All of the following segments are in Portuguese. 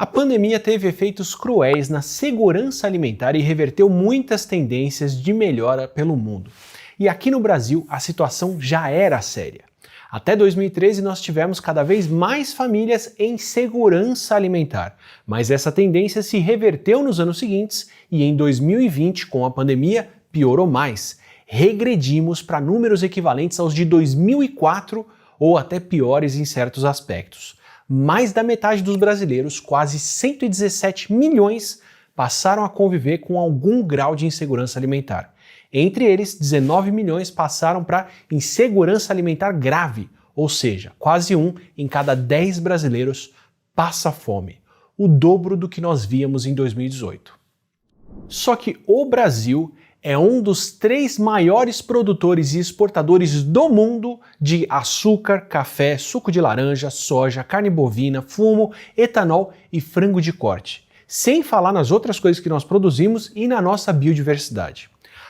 A pandemia teve efeitos cruéis na segurança alimentar e reverteu muitas tendências de melhora pelo mundo. E aqui no Brasil, a situação já era séria. Até 2013, nós tivemos cada vez mais famílias em segurança alimentar, mas essa tendência se reverteu nos anos seguintes e em 2020, com a pandemia, piorou mais. Regredimos para números equivalentes aos de 2004 ou até piores em certos aspectos. Mais da metade dos brasileiros, quase 117 milhões, passaram a conviver com algum grau de insegurança alimentar. Entre eles, 19 milhões passaram para insegurança alimentar grave, ou seja, quase 1 em cada 10 brasileiros passa fome, o dobro do que nós víamos em 2018. Só que o Brasil é um dos 3 maiores produtores e exportadores do mundo de açúcar, café, suco de laranja, soja, carne bovina, fumo, etanol e frango de corte. Sem falar nas outras coisas que nós produzimos e na nossa biodiversidade.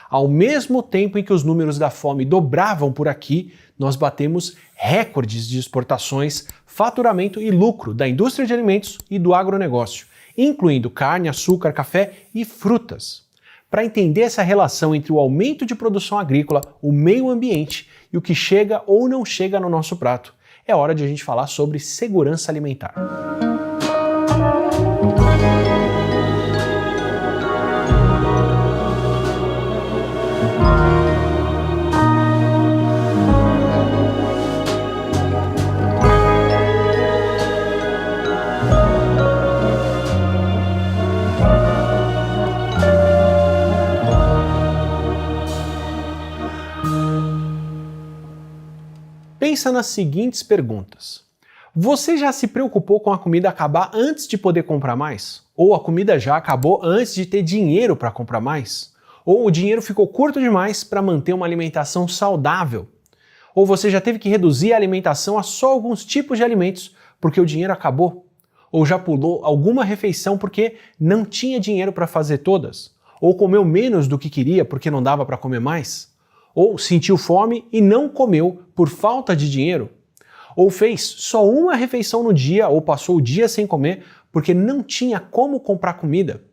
Ao mesmo tempo em que os números da fome dobravam por aqui, nós batemos recordes de exportações, faturamento e lucro da indústria de alimentos e do agronegócio, incluindo carne, açúcar, café e frutas. Para entender essa relação entre o aumento de produção agrícola, o meio ambiente e o que chega ou não chega no nosso prato, é hora de a gente falar sobre segurança alimentar. Pensa nas seguintes perguntas. Você já se preocupou com a comida acabar antes de poder comprar mais? Ou a comida já acabou antes de ter dinheiro para comprar mais? Ou o dinheiro ficou curto demais para manter uma alimentação saudável? Ou você já teve que reduzir a alimentação a só alguns tipos de alimentos porque o dinheiro acabou? Ou já pulou alguma refeição porque não tinha dinheiro para fazer todas? Ou comeu menos do que queria porque não dava para comer mais? Ou sentiu fome e não comeu por falta de dinheiro? Ou fez só uma refeição no dia ou passou o dia sem comer porque não tinha como comprar comida?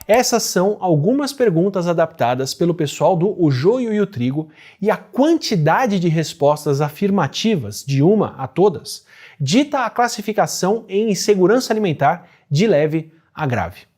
Essas são algumas perguntas adaptadas pelo pessoal do O Joio e o Trigo e a quantidade de respostas afirmativas, de uma a todas, dita a classificação em insegurança alimentar de leve a grave.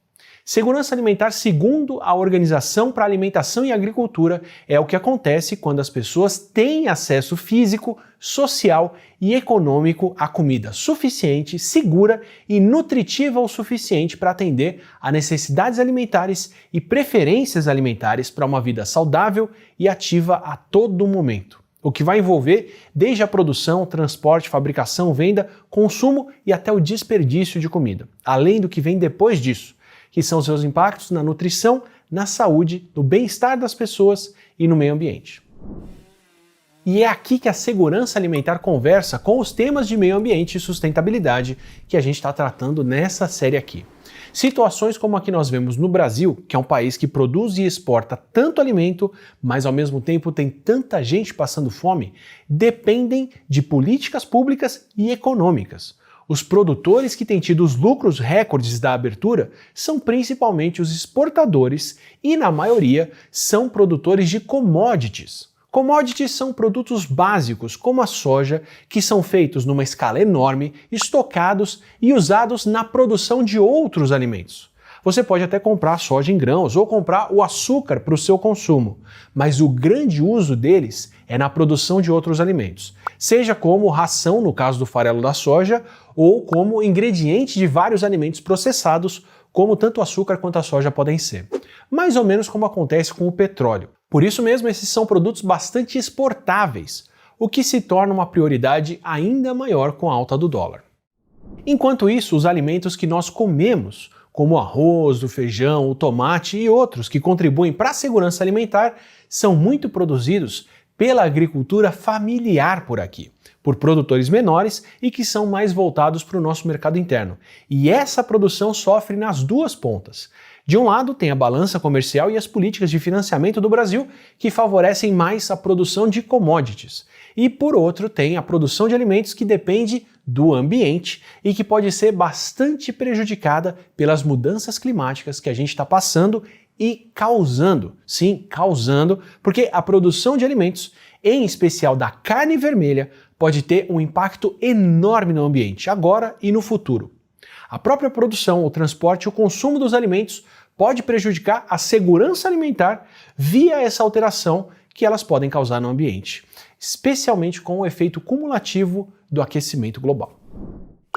Segurança alimentar, segundo a Organização para a Alimentação e Agricultura, é o que acontece quando as pessoas têm acesso físico, social e econômico à comida suficiente, segura e nutritiva o suficiente para atender a necessidades alimentares e preferências alimentares para uma vida saudável e ativa a todo momento. O que vai envolver desde a produção, transporte, fabricação, venda, consumo e até o desperdício de comida, além do que vem depois disso, que são seus impactos na nutrição, na saúde, no bem-estar das pessoas e no meio ambiente. E é aqui que a segurança alimentar conversa com os temas de meio ambiente e sustentabilidade que a gente está tratando nessa série aqui. Situações como a que nós vemos no Brasil, que é um país que produz e exporta tanto alimento, mas ao mesmo tempo tem tanta gente passando fome, dependem de políticas públicas e econômicas. Os produtores que têm tido os lucros recordes da abertura são principalmente os exportadores e, na maioria, são produtores de commodities. Commodities são produtos básicos, como a soja, que são feitos numa escala enorme, estocados e usados na produção de outros alimentos. Você pode até comprar soja em grãos ou comprar o açúcar para o seu consumo, mas o grande uso deles é na produção de outros alimentos, seja como ração, no caso do farelo da soja, ou como ingrediente de vários alimentos processados, como tanto o açúcar quanto a soja podem ser. Mais ou menos como acontece com o petróleo. Por isso mesmo, esses são produtos bastante exportáveis, o que se torna uma prioridade ainda maior com a alta do dólar. Enquanto isso, os alimentos que nós comemos, como o arroz, o feijão, o tomate e outros que contribuem para a segurança alimentar, são muito produzidos pela agricultura familiar por aqui, por produtores menores e que são mais voltados para o nosso mercado interno. E essa produção sofre nas duas pontas, De um lado, tem a balança comercial e as políticas de financiamento do Brasil, que favorecem mais a produção de commodities. E por outro, tem a produção de alimentos que depende do ambiente e que pode ser bastante prejudicada pelas mudanças climáticas que a gente está passando e causando. Sim, causando, porque a produção de alimentos, em especial da carne vermelha, pode ter um impacto enorme no ambiente, agora e no futuro. A própria produção, o transporte e o consumo dos alimentos pode prejudicar a segurança alimentar via essa alteração que elas podem causar no ambiente, especialmente com o efeito cumulativo do aquecimento global.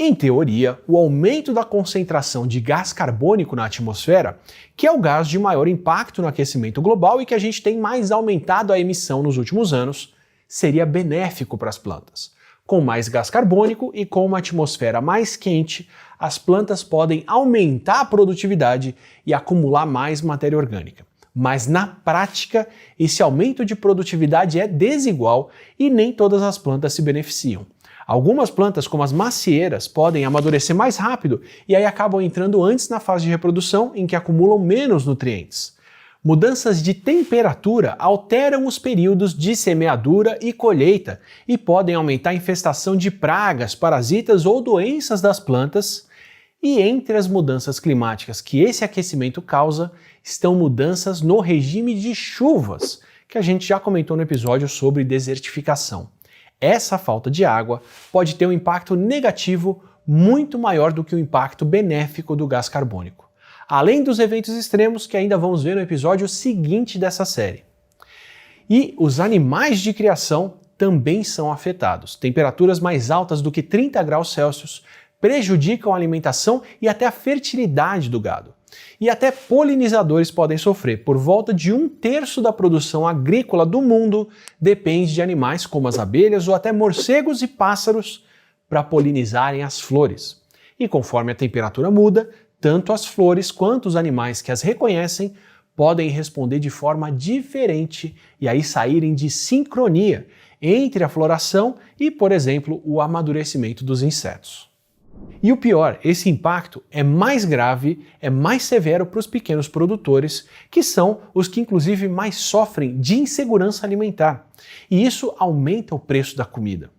Em teoria, o aumento da concentração de gás carbônico na atmosfera, que é o gás de maior impacto no aquecimento global e que a gente tem mais aumentado a emissão nos últimos anos, seria benéfico para as plantas. Com mais gás carbônico e com uma atmosfera mais quente, as plantas podem aumentar a produtividade e acumular mais matéria orgânica. Mas na prática, esse aumento de produtividade é desigual e nem todas as plantas se beneficiam. Algumas plantas, como as macieiras, podem amadurecer mais rápido e aí acabam entrando antes na fase de reprodução, em que acumulam menos nutrientes. Mudanças de temperatura alteram os períodos de semeadura e colheita e podem aumentar a infestação de pragas, parasitas ou doenças das plantas. E entre as mudanças climáticas que esse aquecimento causa, estão mudanças no regime de chuvas, que a gente já comentou no episódio sobre desertificação. Essa falta de água pode ter um impacto negativo muito maior do que o impacto benéfico do gás carbônico. Além dos eventos extremos que ainda vamos ver no episódio seguinte dessa série. E os animais de criação também são afetados. Temperaturas mais altas do que 30 graus Celsius prejudicam a alimentação e até a fertilidade do gado. E até polinizadores podem sofrer. Por volta de 1/3 da produção agrícola do mundo depende de animais como as abelhas ou até morcegos e pássaros para polinizarem as flores. E conforme a temperatura muda, tanto as flores quanto os animais que as reconhecem podem responder de forma diferente e aí saírem de sincronia entre a floração e, por exemplo, o amadurecimento dos insetos. E o pior, esse impacto é mais grave, é mais severo para os pequenos produtores, que são os que inclusive mais sofrem de insegurança alimentar. E isso aumenta o preço da comida.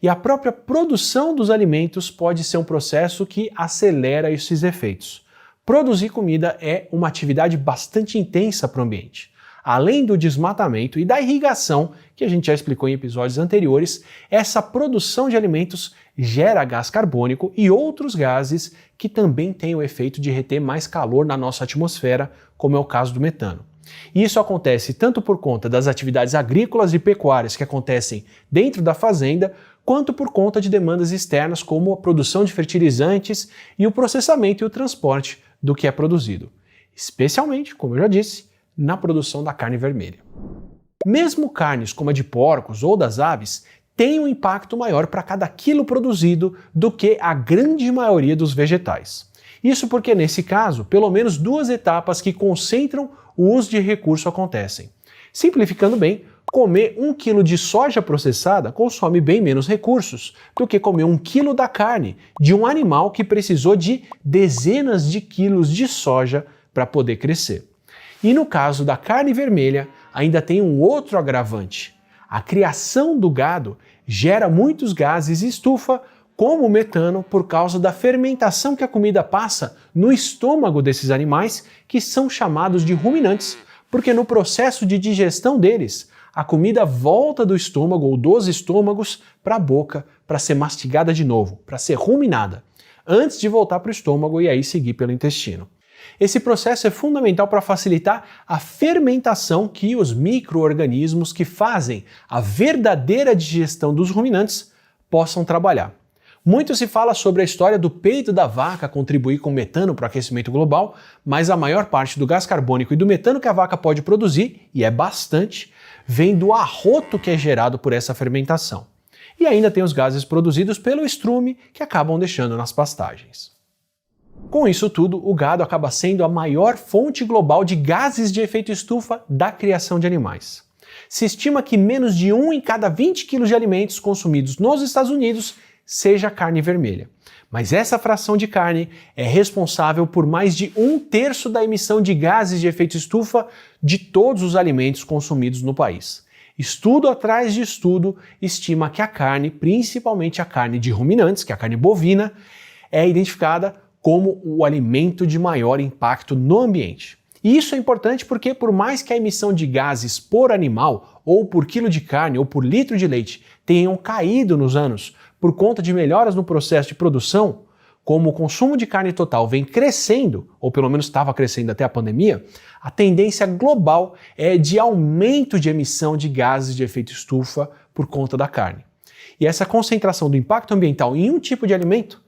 E a própria produção dos alimentos pode ser um processo que acelera esses efeitos. Produzir comida é uma atividade bastante intensa para o ambiente. Além do desmatamento e da irrigação, que a gente já explicou em episódios anteriores, essa produção de alimentos gera gás carbônico e outros gases que também têm o efeito de reter mais calor na nossa atmosfera, como é o caso do metano. E isso acontece tanto por conta das atividades agrícolas e pecuárias que acontecem dentro da fazenda, quanto por conta de demandas externas como a produção de fertilizantes e o processamento e o transporte do que é produzido. Especialmente, como eu já disse, na produção da carne vermelha. Mesmo carnes como a de porcos ou das aves têm um impacto maior para cada quilo produzido do que a grande maioria dos vegetais. Isso porque, nesse caso, pelo menos 2 etapas que concentram o uso de recurso acontecem. Simplificando bem, comer 1 quilo de soja processada consome bem menos recursos do que comer 1 quilo da carne de um animal que precisou de dezenas de quilos de soja para poder crescer. E no caso da carne vermelha, ainda tem um outro agravante. A criação do gado gera muitos gases estufa, como o metano, por causa da fermentação que a comida passa no estômago desses animais, que são chamados de ruminantes, porque no processo de digestão deles, a comida volta do estômago ou dos estômagos para a boca para ser mastigada de novo, para ser ruminada, antes de voltar para o estômago e aí seguir pelo intestino. Esse processo é fundamental para facilitar a fermentação que os micro-organismos que fazem a verdadeira digestão dos ruminantes possam trabalhar. Muito se fala sobre a história do peito da vaca contribuir com metano para o aquecimento global, mas a maior parte do gás carbônico e do metano que a vaca pode produzir, e é bastante, vem do arroto que é gerado por essa fermentação. E ainda tem os gases produzidos pelo estrume que acabam deixando nas pastagens. Com isso tudo, o gado acaba sendo a maior fonte global de gases de efeito estufa da criação de animais. Se estima que menos de 1 em cada 20 quilos de alimentos consumidos nos Estados Unidos seja carne vermelha. Mas essa fração de carne é responsável por mais de 1/3 da emissão de gases de efeito estufa de todos os alimentos consumidos no país. Estudo atrás de estudo estima que a carne, principalmente a carne de ruminantes, que é a carne bovina, é identificada como o alimento de maior impacto no ambiente. E isso é importante porque, por mais que a emissão de gases por animal, ou por quilo de carne, ou por litro de leite tenham caído nos anos por conta de melhoras no processo de produção, como o consumo de carne total vem crescendo, ou pelo menos estava crescendo até a pandemia, a tendência global é de aumento de emissão de gases de efeito estufa por conta da carne. E essa concentração do impacto ambiental em um tipo de alimento,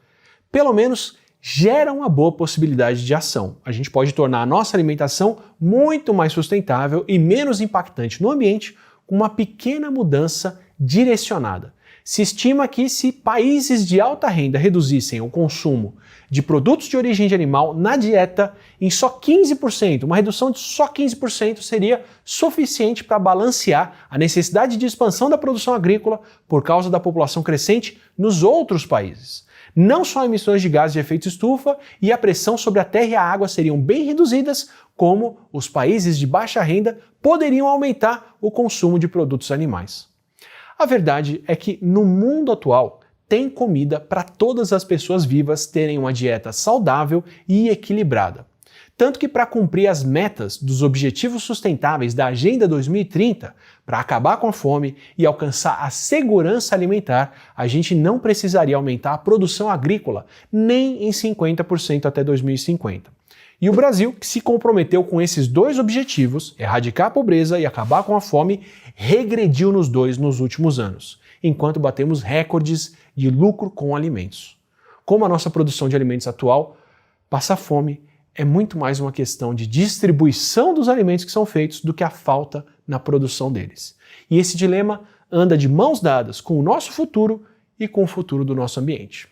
pelo menos, gera uma boa possibilidade de ação. A gente pode tornar a nossa alimentação muito mais sustentável e menos impactante no ambiente com uma pequena mudança direcionada. Se estima que se países de alta renda reduzissem o consumo de produtos de origem de animal na dieta em só 15%, uma redução de só 15% seria suficiente para balancear a necessidade de expansão da produção agrícola por causa da população crescente nos outros países. Não só emissões de gases de efeito estufa e a pressão sobre a terra e a água seriam bem reduzidas, como os países de baixa renda poderiam aumentar o consumo de produtos animais. A verdade é que no mundo atual tem comida para todas as pessoas vivas terem uma dieta saudável e equilibrada. Tanto que para cumprir as metas dos Objetivos Sustentáveis da Agenda 2030, para acabar com a fome e alcançar a segurança alimentar, a gente não precisaria aumentar a produção agrícola nem em 50% até 2050. E o Brasil, que se comprometeu com esses dois objetivos, erradicar a pobreza e acabar com a fome, regrediu nos dois nos últimos anos, enquanto batemos recordes de lucro com alimentos. Como a nossa produção de alimentos atual, passar fome é muito mais uma questão de distribuição dos alimentos que são feitos do que a falta na produção deles. E esse dilema anda de mãos dadas com o nosso futuro e com o futuro do nosso ambiente.